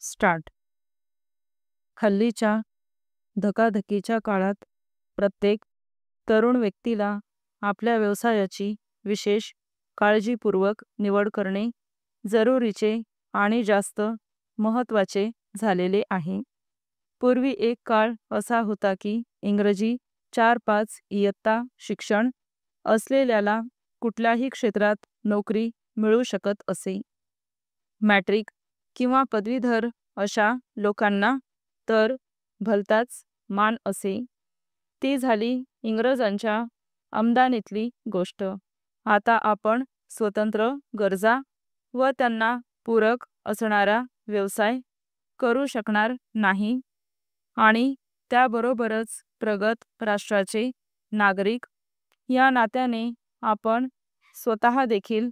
Start. हल्लीच्या धकाधकीच्या काळात प्रत्येक तरुण व्यक्तीला आपल्या व्यवसायाची विशेष काळजीपूर्वक निवड करणे जरुरीचे आणि जास्त महत्त्वाचे झालेले आहे. पूर्वी एक काळ असा होता की इंग्रजी 4-5 इयत्ता शिक्षण असलेल्याला कुठल्याही क्षेत्रात नोकरी मिळू शकत असे. मॅट्रिक किंवा पदवीधर अशा लोकांना तर भलताच मान असे. ती झाली इंग्रजांच्या आमदानीतली गोष्ट. आता आपण स्वतंत्र गरजा व त्यांना पूरक असणारा व्यवसाय करू शकणार नाही आणि त्याबरोबरच प्रगत राष्ट्राचे नागरिक या नात्याने आपण स्वतः देखील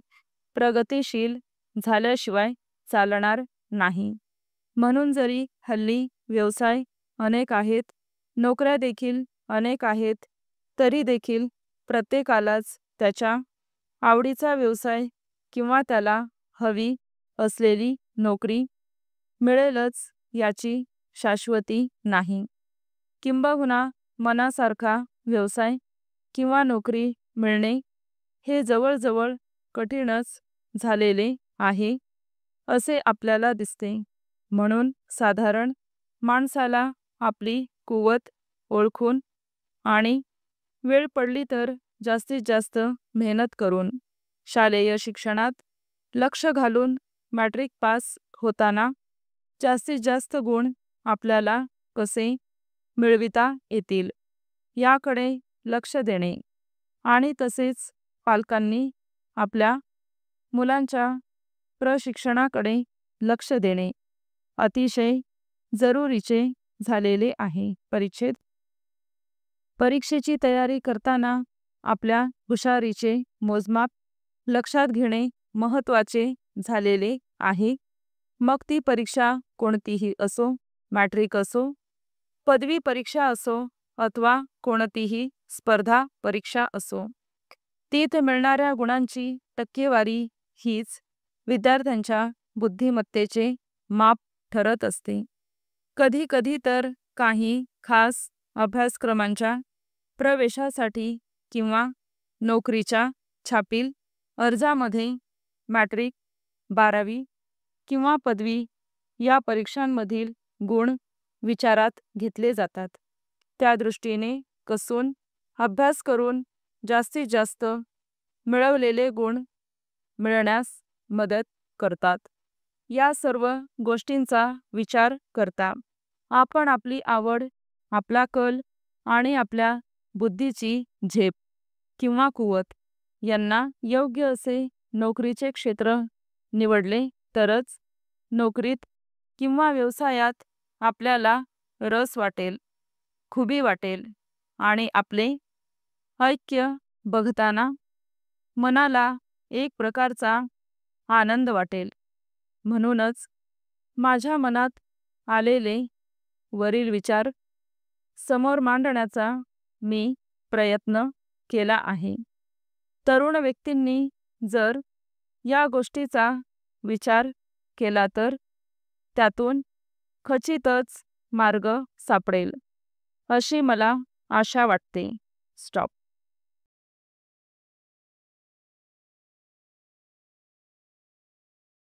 प्रगतिशील झाल्याशिवाय चालणार नाही. म्हणून जरी हल्ली व्यवसाय अनेक आहेत, नोकऱ्या देखील अनेक आहेत, तरी देखील प्रत्येकालाच त्याच्या आवडीचा व्यवसाय किंवा त्याला हवी असलेली नोकरी मिळेलच याची शाश्वती नाही. किंबहुना मनासारखा व्यवसाय किंवा नोकरी मिळणे हे जवळजवळ कठीणच झालेले आहे असे आपल्याला दिसते. म्हणून साधारण माणसाला आपली कुवत ओळखून आणि वेळ पडली तर जास्तीत जास्त मेहनत करून शालेय शिक्षणात लक्ष घालून मॅट्रिक पास होताना जास्तीत जास्त गुण आपल्याला कसे मिळविता येतील याकडे लक्ष देणे आणि तसेच पालकांनी आपल्या मुलांच्या प्रशिक्षणाकडे लक्ष देणे अतिशय जरुरीचे झालेले आहे. परीक्षेची तयारी करताना आपल्या हुशारीचे मोजमाप लक्षात घेणे महत्त्वाचे झालेले आहे. मग ती परीक्षा कोणतीही असो, मॅट्रिक असो, पदवी परीक्षा असो अथवा कोणतीही स्पर्धा परीक्षा असो, तीत मिळणाऱ्या गुणांची टक्केवारी हीच विद्यार्थ्यांच्या बुद्धिमत्तेचे माप ठरत असते. कधी कधी तर काही खास अभ्यासक्रमांच्या प्रवेशासाठी किंवा नोकरीच्या छापील अर्जामध्ये मॅट्रिक, 12वी किंवा पदवी या परीक्षांमधील गुण विचारात घेतले जातात. त्या दृष्टीने कसून अभ्यास करून जास्तीत जास्त मिळवलेले गुण मिळण्यास मदत करतात. या सर्व गोष्टींचा विचार करता आपण आपली आवड, आपला कल आणि आपल्या बुद्धीची झेप किंवा कुवत यांना योग्य असे नोकरीचे क्षेत्र निवडले तरच नोकरीत किंवा व्यवसायात आपल्याला रस वाटेल, खुबी वाटेल आणि आपले ऐक्य बघताना मनाला एक प्रकारचा आनंद वाटेल. म्हणूनच माझ्या मनात आलेले वरील विचार समोर मांडण्याचा मी प्रयत्न केला आहे. तरुण व्यक्तींनी जर या गोष्टीचा विचार केला तर त्यातून खचितच मार्ग सापडेल अशी मला आशा वाटते. स्टॉप.